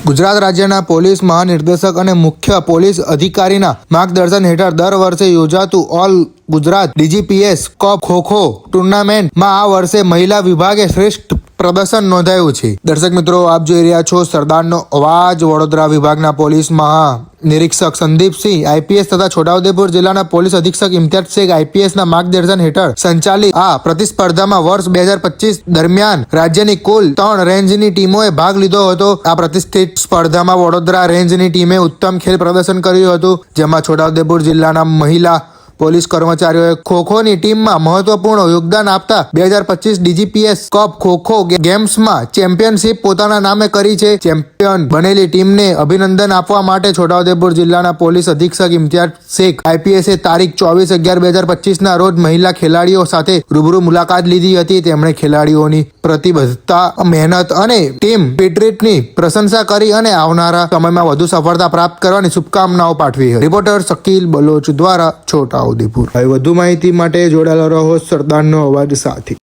ગુજરાત રાજ્યના પોલીસ મહાનિર્દેશક અને મુખ્ય પોલીસ અધિકારીના માર્ગદર્શન હેઠળ દર વર્ષે યોજાતું ઓલ ગુજરાત ડીજીપીએસ કપ ખો-ખો ટુર્નામેન્ટમાં આ વર્ષે મહિલા વિભાગે શ્રેષ્ઠ પ્રદર્શન નોંધાયું છે। દર્શક મિત્રો, આપ જોઈ રહ્યા છો સરદારનો અવાજ। વડોદરા વિભાગના પોલીસ મહાનિરીક્ષક સંદીપસિંહ આઈપીએસ તથા છોટાઉદેપુર જિલ્લાના પોલીસ અધિક્ષક ઇમ્તિયાઝ શેખ આઈપીએસના માર્ગદર્શન હેઠળ સંચાલિત આ પ્રતિસ્પર્ધામાં વર્ષ 2025 દરમિયાન રાજ્યની કુલ 3 રેન્જની ટીમોએ ભાગ લીધો હતો। આ પ્રતિષ્ઠિત સ્પર્ધામાં વડોદરા રેન્જની ટીમે ઉત્તમ ખેલ પ્રદર્શન કર્યું હતું, જેમાં છોટાઉદેપુર જિલ્લાના મહિલા પોલીસ કર્મચારીઓએ ખોખોની ટીમમાં મહત્વપૂર્ણ યોગદાન આપતા 2025 ડીજીપીએસ કપ ખોખો ગેમ્સમાં ચેમ્પિયનશિપ પોતાના નામે કરી છે। ચેમ્પિયન બનેલી ટીમને અભિનંદન આપવા માટે છોટાઉદેપુર જિલ્લાના પોલીસ અધિક્ષક ઇમ્તિયાઝ શેખ આઈપીએસે તારીખ 24/11/2025 રોજ મહિલા ખેલાડીઓ સાથે રૂબરૂ મુલાકાત લીધી હતી। તેમણે ખેલાડીઓની પ્રતિબદ્ધતા, મહેનત અને ટીમ સ્પિરિટની પ્રશંસા કરી અને આવનારા સમયમાં વધુ સફળતા પ્રાપ્ત કરવાની શુભકામનાઓ પાઠવી હતી। રિપોર્ટર શકીલ બલોચ દ્વારા છોટાઉદેપુર। વધુ માહિતી માટે જોડાયેલા રહો સરદારનો અવાજ સાથે।